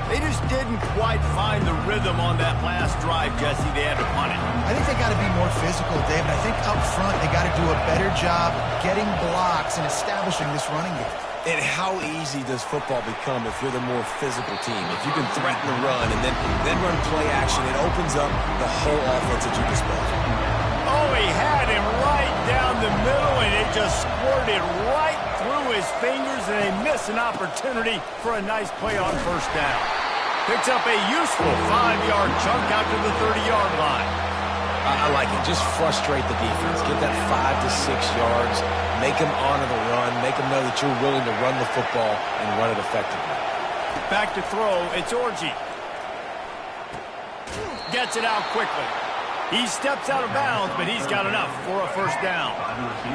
They just didn't quite find the rhythm on that last drive, Jesse. They had to punt it. I think they got to be more physical, David. I think up front they got to do a better job getting blocks and establishing this running game. And how easy does football become if you're the more physical team? If you can threaten the run and then run play action, it opens up the whole offense at your disposal. Oh, he had him right down the middle, and it just squirted right through his fingers, and they miss an opportunity for a nice play on first down. Picks up a useful 5-yard chunk out to the 30-yard line. I like it. Just frustrate the defense. Get that 5 to 6 yards. Make them honor the run. Make them know that you're willing to run the football and run it effectively. Back to throw. It's Orji. Gets it out quickly. He steps out of bounds, but he's got enough for a first down.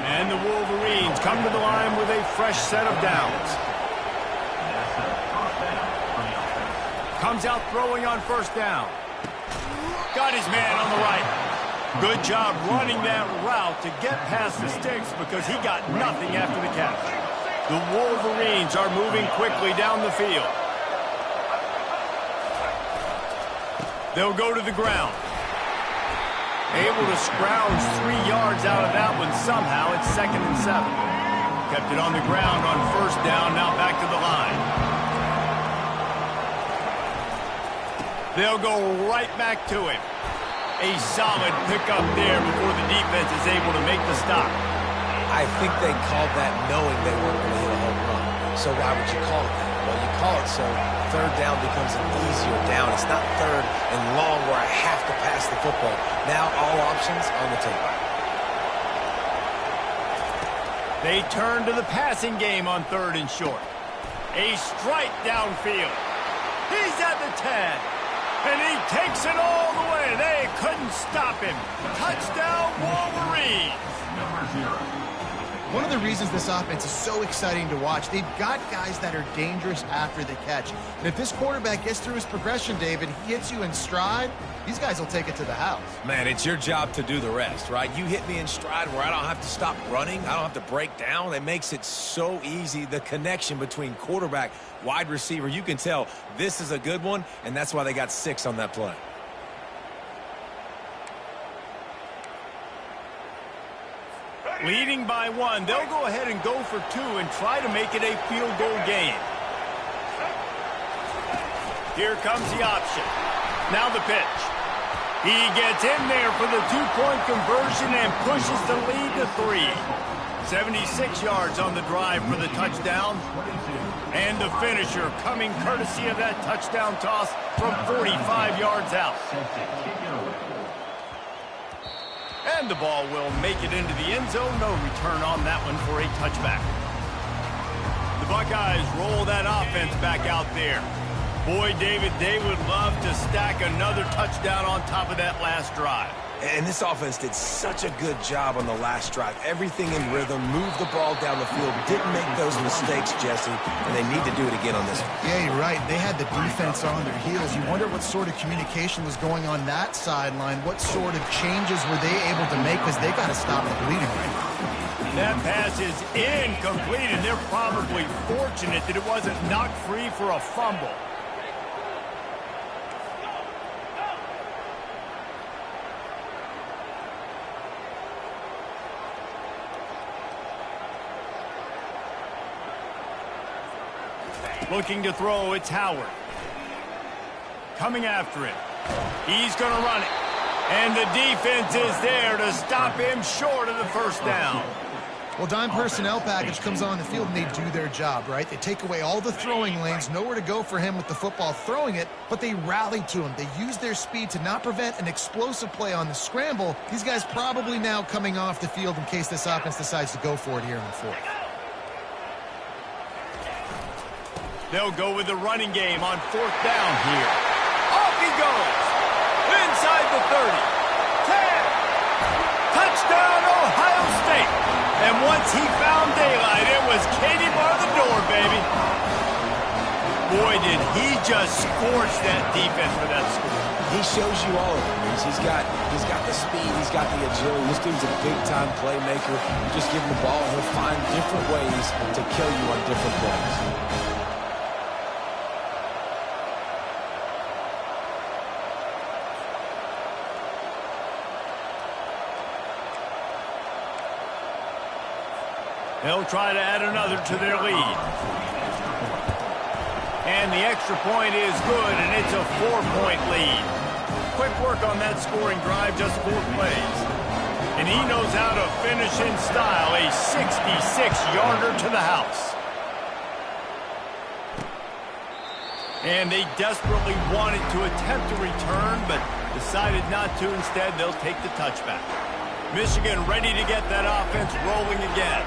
And the Wolverines come to the line with a fresh set of downs. Comes out throwing on first down. Got his man on the right. Good job running that route to get past the sticks because he got nothing after the catch. The Wolverines are moving quickly down the field. They'll go to the ground. Able to scrounge 3 yards out of that one somehow. It's 2nd and 7. Kept it on the ground on first down. Now back to the line. They'll go right back to him. A solid pickup there before the defense is able to make the stop. I think they called that knowing they weren't going to hit a home run. So why would you call it that? Well, you call it so third down becomes an easier down. It's not third and long where I have to pass the football. Now all options on the table. They turn to the passing game on 3rd and short. A strike downfield. He's at the 10. And he takes it all the way. They couldn't stop him. Touchdown, Wolverines. One of the reasons this offense is so exciting to watch, they've got guys that are dangerous after the catch. And if this quarterback gets through his progression, David, he hits you in stride, these guys will take it to the house. Man, it's your job to do the rest, right? You hit me in stride where I don't have to stop running. I don't have to break down. It makes it so easy. The connection between quarterback, wide receiver, you can tell this is a good one, and that's why they got 6 on that play. Leading by 1, they'll go ahead and go for 2 and try to make it a field goal game. Here comes the option. Now the pitch. He gets in there for the 2-point conversion and pushes the lead to 3. 76 yards on the drive for the touchdown. And the finisher coming courtesy of that touchdown toss from 45 yards out. And the ball will make it into the end zone. No return on that one for a touchback. The Buckeyes roll that offense back out there. Boy, David, they would love to stack another touchdown on top of that last drive. And this offense did such a good job on the last drive. Everything in rhythm, moved the ball down the field, didn't make those mistakes, Jesse, and they need to do it again on this one. Yeah, you're right. They had the defense on their heels. You wonder what sort of communication was going on that sideline. What sort of changes were they able to make because they got to stop the bleeding right now. That pass is incomplete, and they're probably fortunate that it wasn't knocked free for a fumble. Looking to throw, it's Howard. Coming after it. He's going to run it. And the defense is there to stop him short of the first down. Well, dime personnel package comes on the field, and they do their job, right? They take away all the throwing lanes, nowhere to go for him with the football throwing it, but they rally to him. They use their speed to not prevent an explosive play on the scramble. These guys probably now coming off the field in case this offense decides to go for it here in the 4th. They'll go with the running game on 4th down here. Off he goes. Inside the 30. 10. Touchdown, Ohio State. And once he found daylight, it was Katie bar the door, baby. Boy, did he just scorch that defense for that score. He shows you all of it. He's got the speed, he's got the agility. This dude's a big-time playmaker. You just give him the ball, and he'll find different ways to kill you on different plays. They'll try to add another to their lead. And the extra point is good, and it's a 4-point lead. Quick work on that scoring drive, just 4 plays. And he knows how to finish in style, a 66-yarder to the house. And they desperately wanted to attempt a return, but decided not to. Instead, they'll take the touchback. Michigan ready to get that offense rolling again.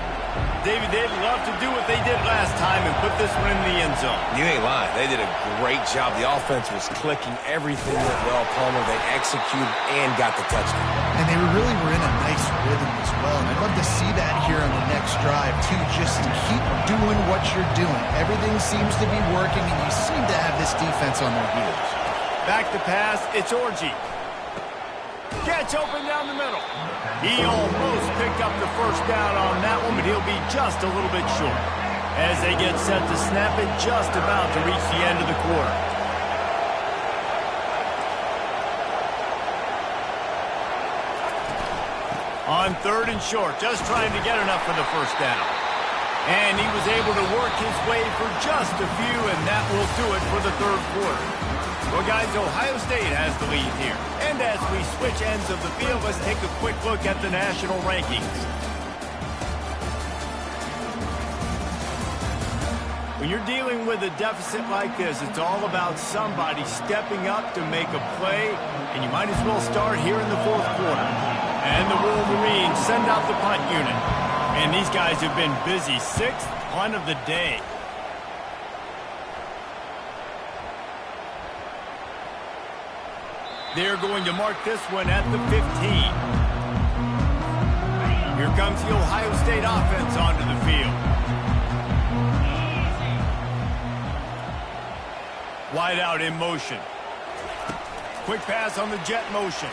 David, they'd love to do what they did last time and put this one in the end zone. You ain't lying. They did a great job. The offense was clicking. Everything went well. Palmer, they executed and got the touchdown. And they really were in a nice rhythm as well. And I'd love to see that here on the next drive, too. Just keep doing what you're doing. Everything seems to be working, and you seem to have this defense on their heels. Back to pass, it's Orji. Gets open down the middle. He almost picked up the first down on that one, but he'll be just a little bit short. As they get set to snap it, just about to reach the end of the quarter. On 3rd and short, just trying to get enough for the first down. And he was able to work his way for just a few, and that will do it for the 3rd quarter. Well, guys, Ohio State has the lead here. And as we switch ends of the field, let's take a quick look at the national rankings. When you're dealing with a deficit like this, it's all about somebody stepping up to make a play, and you might as well start here in the 4th quarter. And the Wolverines send out the punt unit. And these guys have been busy. 6th punt of the day. They're going to mark this one at the 15. Here comes the Ohio State offense onto the field. Wide out in motion. Quick pass on the jet motion.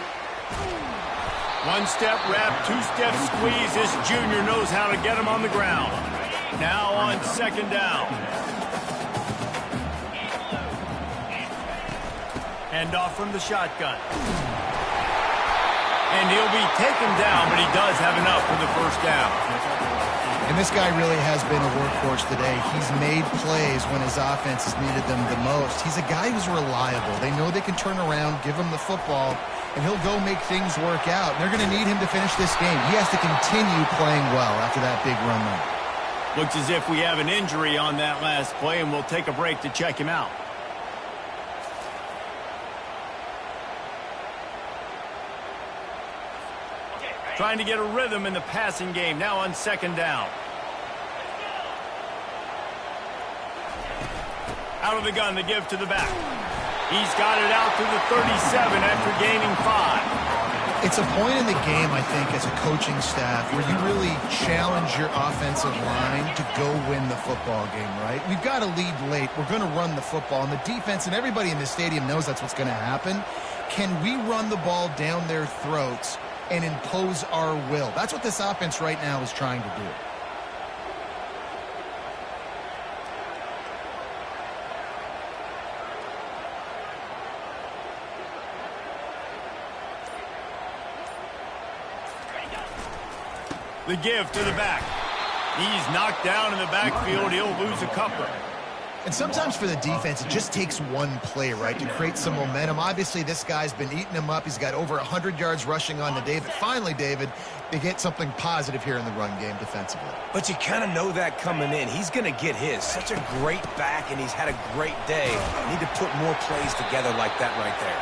1-step wrap, 2-step squeeze. This junior knows how to get him on the ground. Now on 2nd down. Hand off from the shotgun. And he'll be taken down, but he does have enough for the first down. And this guy really has been a workhorse today. He's made plays when his offense has needed them the most. He's a guy who's reliable. They know they can turn around, give him the football, and he'll go make things work out. And they're going to need him to finish this game. He has to continue playing well after that big run there. Looks as if we have an injury on that last play, and we'll take a break to check him out. Trying to get a rhythm in the passing game. Now on 2nd down. Out of the gun to give to the back. He's got it out to the 37 after gaining 5. It's a point in the game, I think, as a coaching staff where you really challenge your offensive line to go win the football game, right? We've got to lead late. We're going to run the football. And the defense and everybody in the stadium knows that's what's going to happen. Can we run the ball down their throats and impose our will? That's what this offense right now is trying to do. The give to the back. He's knocked down in the backfield. He'll lose a couple. And sometimes for the defense, it just takes one play, right, to create some momentum. Obviously, this guy's been eating him up. He's got over 100 yards rushing on to David. Finally, David, they get something positive here in the run game defensively. But you kind of know that coming in. He's going to get his. Such a great back, and he's had a great day. Need to put more plays together like that right there.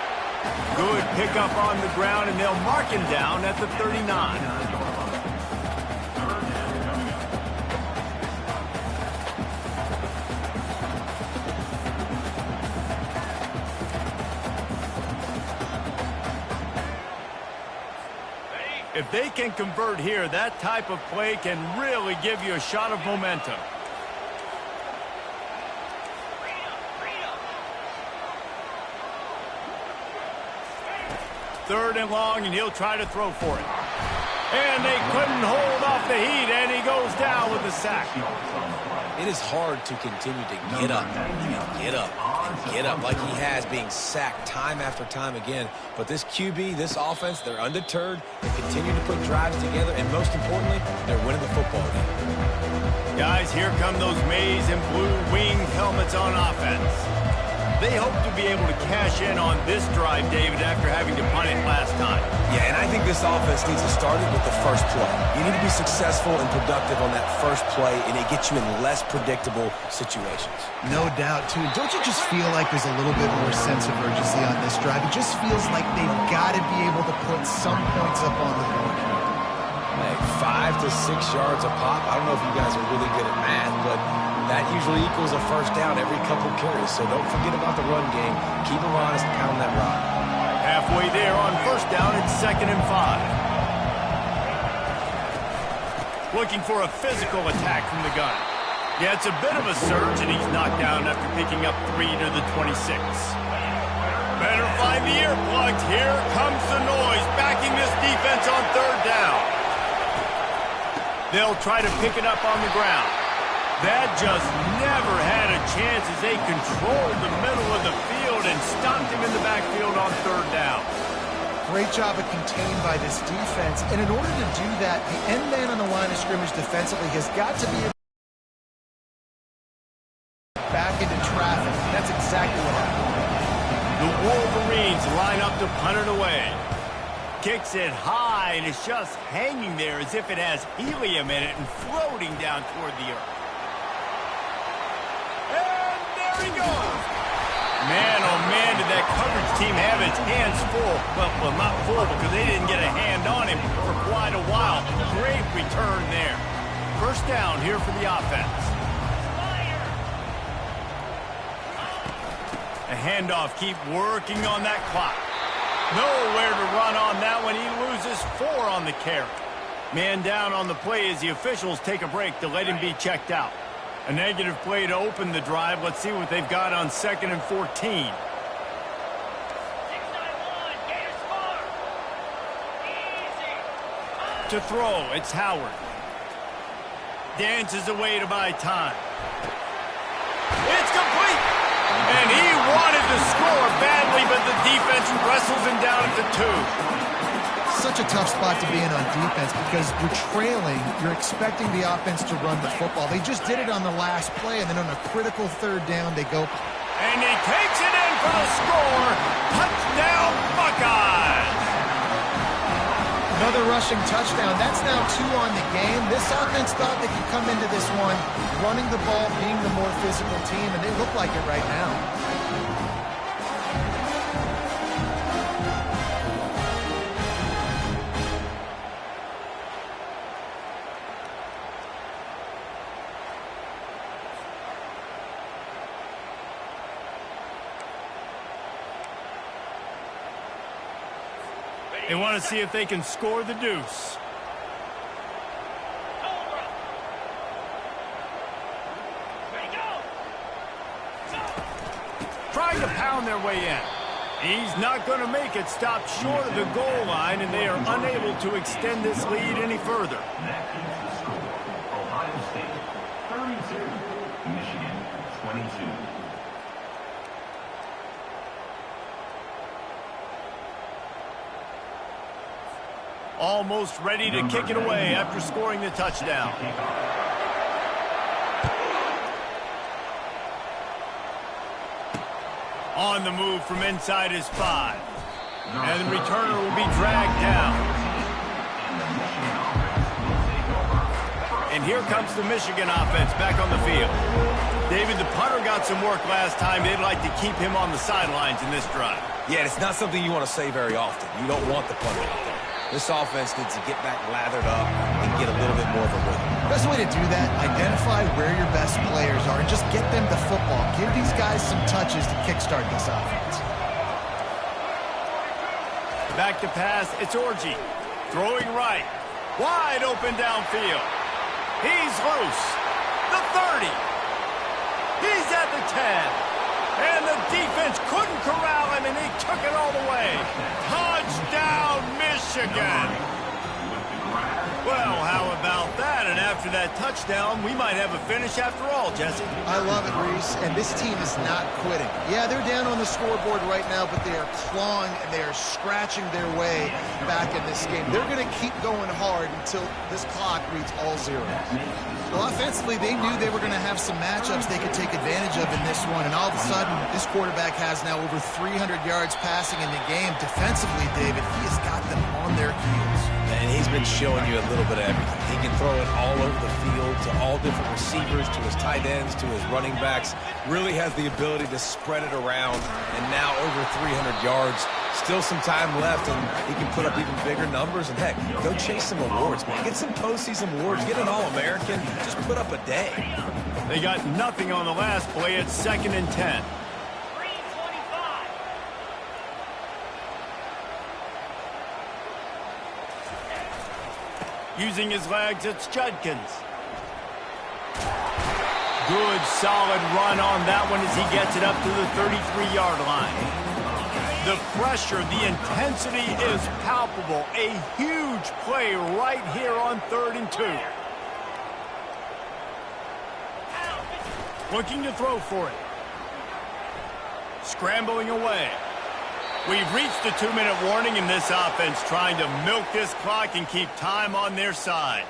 Good pickup on the ground, and they'll mark him down at the 39. If they can convert here, that type of play can really give you a shot of momentum. Third and long, and he'll try to throw for it. And they couldn't hold off the heat, and he goes down with the sack. It is hard to continue to get up and get up and get up like he has, being sacked time after time again. But this QB, this offense, they're undeterred. They continue to put drives together, and most importantly, they're winning the football game. Guys, here come those maize and blue winged helmets on offense. They hope to be able to cash in on this drive, David, after having to punt it last time. Yeah, and I think this offense needs to start it with the first play. You need to be successful and productive on that first play, and it gets you in less predictable situations. No doubt, too. Don't you just feel like there's a little bit more sense of urgency on this drive? It just feels like they've got to be able to put some points up on the board. Hey, 5 to 6 yards a pop. I don't know if you guys are really good at math, but that usually equals a first down every couple carries. So don't forget about the run game. Keep them honest, pound that rock. Halfway there on first down, it's 2nd and 5. Looking for a physical attack from the gun. Yeah, it's a bit of a surge, and he's knocked down after picking up 3 to the 26. Better find the earplugs. Here comes the noise, backing this defense on 3rd down. They'll try to pick it up on the ground. That just never had a chance as they controlled the middle of the field and stopped him in the backfield on 3rd down. Great job of contained by this defense. And in order to do that, the end man on the line of scrimmage defensively has got to be back into traffic. That's exactly what happened. The Wolverines line up to punt it away. Kicks it high, and it's just hanging there as if it has helium in it and floating down toward the earth. And there he goes. Man, oh man, did that coverage team have its hands full. Well, not full because they didn't get a hand on him for quite a while. Great return there. First down here for the offense. A handoff, keep working on that clock. Nowhere to run on that one. He loses 4 on the carry. Man down on the play as the officials take a break to let him be checked out. A negative play to open the drive. Let's see what they've got on 2nd and 14. 6-9-1, Gator score. Easy. To throw, it's Howard. Dances away to buy time. It's complete! And he wanted to score badly, but the defense wrestles him down at the 2. Such a tough spot to be in on defense because you're trailing, you're expecting the offense to run the football. They just did it on the last play, and then on a critical 3rd down, they go. And he takes it in for the score. Touchdown, Buckeyes! Another rushing touchdown. That's now 2 on the game. This offense thought they could come into this one running the ball, being the more physical team, and they look like it right now. They want to see if they can score the deuce. Trying to pound their way in. He's not going to make it. Stop short of the goal line, and they are unable to extend this lead any further. Ohio State 32, Michigan 22. Almost ready to kick it away after scoring the touchdown. On the move from inside his 5. And the returner will be dragged down. And here comes the Michigan offense back on the field. David, the punter got some work last time. They'd like to keep him on the sidelines in this drive. Yeah, it's not something you want to say very often. You don't want the punter out there. This offense needs to get back lathered up and get a little bit more of a rhythm. Best way to do that, identify where your best players are and just get them the football. Give these guys some touches to kickstart this offense. Back to pass, it's Orji. Throwing right. Wide open downfield. He's loose. The 30. He's at the 10. And the defense couldn't corral him, and he took it all the way. Touchdown, Michigan. Well, how about that? And after that that touchdown, we might have a finish after all, Jesse. I love it, Reese, and this team is not quitting. Yeah, they're down on the scoreboard right now, but they are clawing and they are scratching their way back in this game. They're going to keep going hard until this clock reads all zeros. Well, offensively, they knew they were going to have some matchups they could take advantage of in this one, and all of a sudden, this quarterback has now over 300 yards passing in the game. Defensively, David, he has got them on their heels. And he's been showing you a little bit of everything. He can throw it all over the field to all different receivers, to his tight ends, to his running backs. Really has the ability to spread it around, and now over 300 yards. Still some time left, and he can put up even bigger numbers. And, heck, go chase some awards, man. Get some postseason awards. Get an All-American. Just put up a day. They got nothing on the last play. It's 2nd and 10. 3:25. Using his legs, it's Judkins. Good, solid run on that one as he gets it up to the 33-yard line. The pressure, the intensity is palpable. A huge play right here on 3rd and 2. Looking to throw for it. Scrambling away. We've reached the 2-minute warning in this offense, trying to milk this clock and keep time on their side.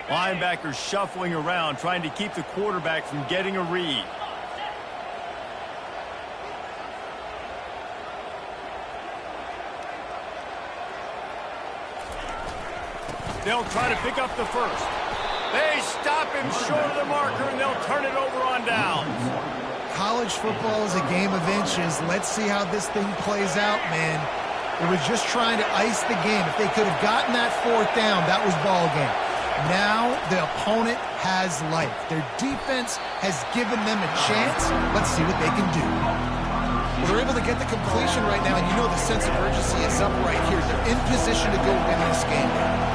Linebackers shuffling around, trying to keep the quarterback from getting a read. They'll try to pick up the first. They stop him short of the marker, and they'll turn it over on downs. College football is a game of inches. Let's see how this thing plays out, man. It was just trying to ice the game. If they could have gotten that 4th down, that was ball game. Now the opponent has life. Their defense has given them a chance. Let's see what they can do. Well, they're able to get the completion right now, and you know the sense of urgency is up right here. They're in position to go win this game.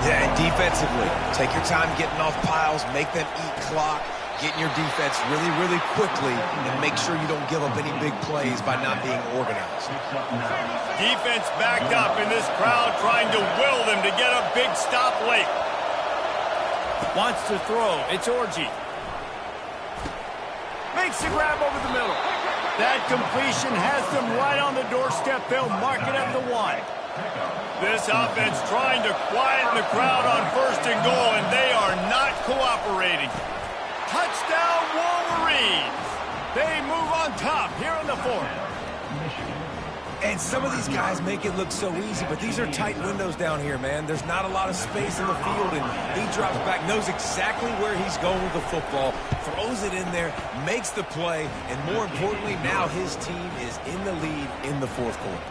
Yeah, and defensively, take your time getting off piles, make them eat clock, getting your defense really, really quickly, and make sure you don't give up any big plays by not being organized. Defense backed up in this crowd, trying to will them to get a big stop late. Wants to throw. It's Orji. Makes the grab over the middle. That completion has them right on the doorstep. They'll mark it at the 1. This offense trying to quieten the crowd on 1st and goal, and they are not cooperating. Touchdown, Wolverines. They move on top here in the 4th. And some of these guys make it look so easy, but these are tight windows down here, man. There's not a lot of space in the field, and he drops back, knows exactly where he's going with the football, throws it in there, makes the play, and more importantly, now his team is in the lead in the 4th quarter.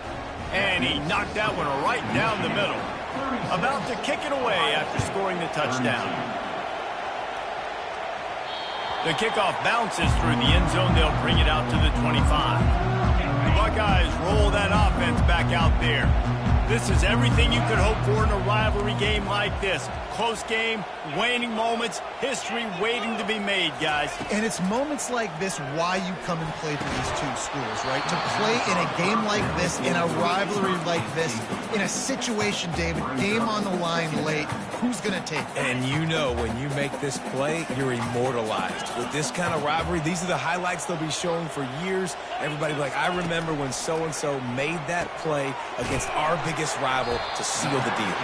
And he knocked that one right down the middle. About to kick it away after scoring the touchdown. The kickoff bounces through the end zone. They'll bring it out to the 25. The Buckeyes roll that offense back out there. This is everything you could hope for in a rivalry game like this. Close game, waning moments, history waiting to be made, guys. And it's moments like this why you come and play for these two schools, right? To play in a game like this, in a rivalry like this, in a situation, David, game on the line late, who's going to take it? And you know when you make this play, you're immortalized. With this kind of rivalry, these are the highlights they'll be showing for years. Everybody will be like, I remember when so-and-so made that play against our biggest rival to seal the deal.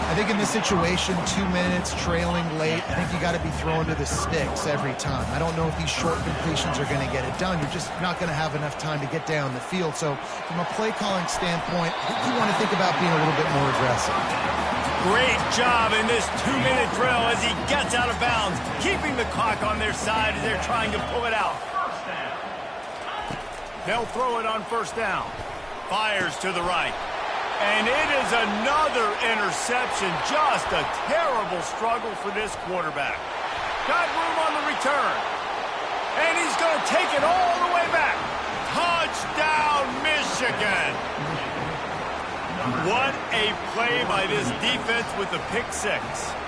I think in this situation, 2 minutes, trailing late, I think you got to be throwing to the sticks every time. I don't know if these short completions are going to get it done. You're just not going to have enough time to get down the field. So from a play calling standpoint, I think you want to think about being a little bit more aggressive. Great job in this 2-minute drill as he gets out of bounds, keeping the clock on their side as they're trying to pull it out. They'll throw it on 1st down. Fires to the right. And it is another interception. Just a terrible struggle for this quarterback. Got room on the return. And he's going to take it all the way back. Touchdown, Michigan. What a play by this defense with the pick six.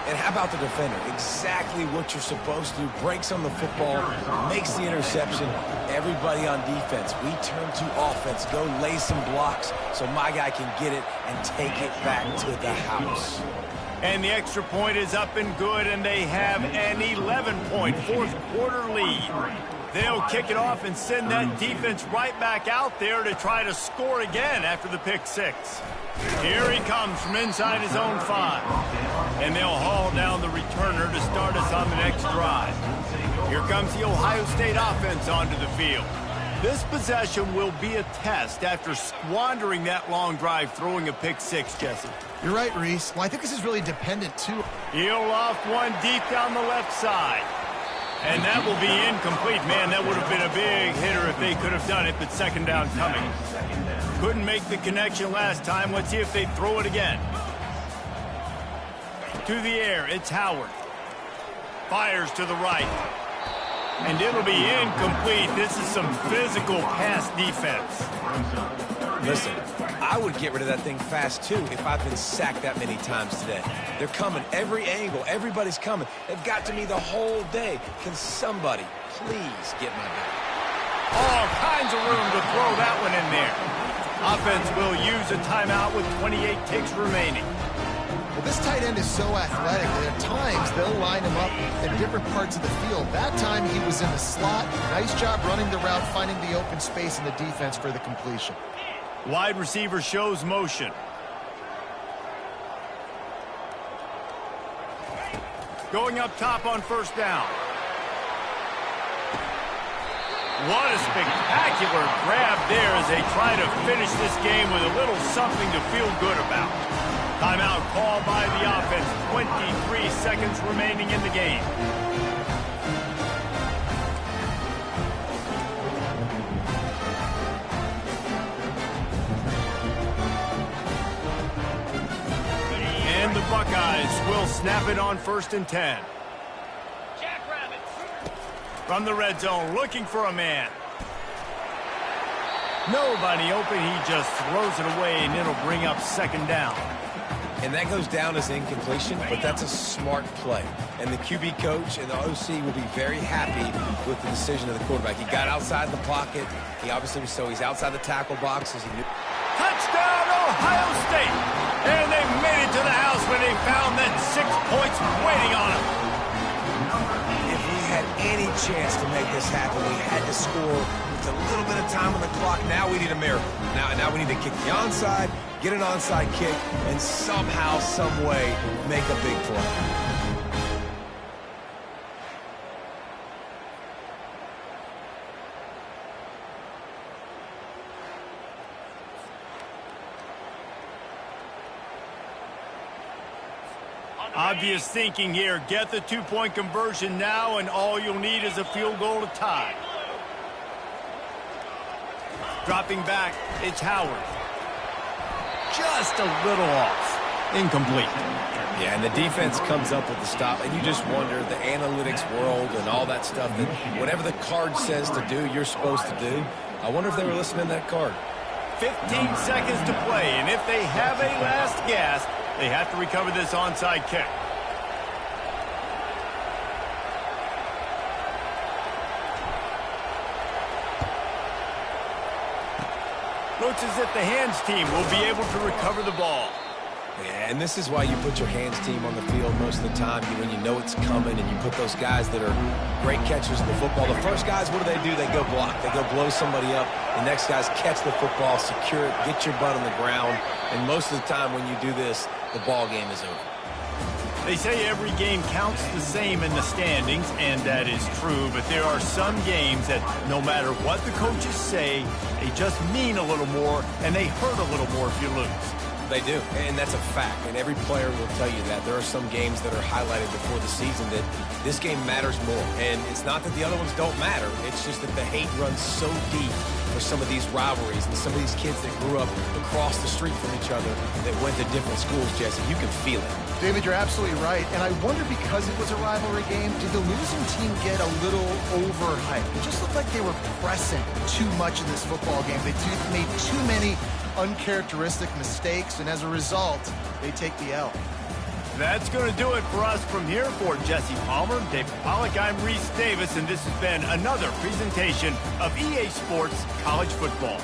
And how about the defender? Exactly what you're supposed to do. Breaks on the football, makes the interception. Everybody on defense, we turn to offense. Go lay some blocks so my guy can get it and take it back to the house. And the extra point is up and good, and they have an 11-point fourth-quarter lead. They'll kick it off and send that defense right back out there to try to score again after the pick six. Here he comes from inside his own 5. And they'll haul down the returner to start us on the next drive. Here comes the Ohio State offense onto the field. This possession will be a test after squandering that long drive throwing a pick six, Jesse. You're right, Reese. Well, I think this is really dependent, too. He'll loft one deep down the left side. And that will be incomplete. Man, that would have been a big hitter if they could have done it, but second down coming. Couldn't make the connection last time. Let's see if they throw it again. To the air, it's Howard. Fires to the right. And it'll be incomplete. This is some physical pass defense. Listen, I would get rid of that thing fast, too, if I've been sacked that many times today. They're coming every angle. Everybody's coming. They've got to me the whole day. Can somebody please get my back? All kinds of room to throw that one in there. Offense will use a timeout with 28 ticks remaining. Well, this tight end is so athletic that at times they'll line him up in different parts of the field. That time he was in the slot. Nice job running the route, finding the open space in the defense for the completion. Wide receiver shows motion. Going up top on first down. What a spectacular grab there as they try to finish this game with a little something to feel good about. Timeout called by the offense. 23 seconds remaining in the game. And the Buckeyes will snap it on 1st and 10. From the red zone, looking for a man. Nobody open. He just throws it away, and it'll bring up second down. And that goes down as incompletion, but that's a smart play. And the QB coach and the OC will be very happy with the decision of the quarterback. He got outside the pocket. He obviously was he's outside the tackle box as he knew. Touchdown, Ohio State! And they made it to the house when they found that 6 points waiting on them. If we had any chance to make this happen, we had to score with a little bit of time on the clock. Now we need a miracle. Now we need to kick the onside, get an onside kick, and somehow, some way, make a big play. Obvious thinking here. Get the 2-point conversion now, and all you'll need is a field goal to tie. Dropping back, it's Howard. Just a little off. Incomplete. Yeah, and the defense comes up with the stop, and you just wonder, the analytics world and all that stuff, that whatever the card says to do, you're supposed to do. I wonder if they were listening to that card. 15 seconds to play, and if they have a last gasp, they have to recover this onside kick. Looks as if the hands team will be able to recover the ball. Yeah, and this is why you put your hands team on the field most of the time when you know it's coming, and you put those guys that are great catchers of the football. The first guys, what do? They go block. They go blow somebody up. The next guys catch the football, secure it, get your butt on the ground. And most of the time when you do this, the ball game is over. They say every game counts the same in the standings, and that is true, but there are some games that no matter what the coaches say, they just mean a little more, and they hurt a little more if you lose. They do, and that's a fact, and every player will tell you that. There are some games that are highlighted before the season that this game matters more, and it's not that the other ones don't matter. It's just that the hate runs so deep for some of these rivalries and some of these kids that grew up across the street from each other that went to different schools, Jesse. You can feel it. David, you're absolutely right, and I wonder, because it was a rivalry game, did the losing team get a little overhyped? It just looked like they were pressing too much in this football game. They made too many uncharacteristic mistakes, and as a result, they take the L. That's going to do it for us from here. For Jesse Palmer, David Pollack, I'm Reese Davis, and this has been another presentation of EA Sports College Football.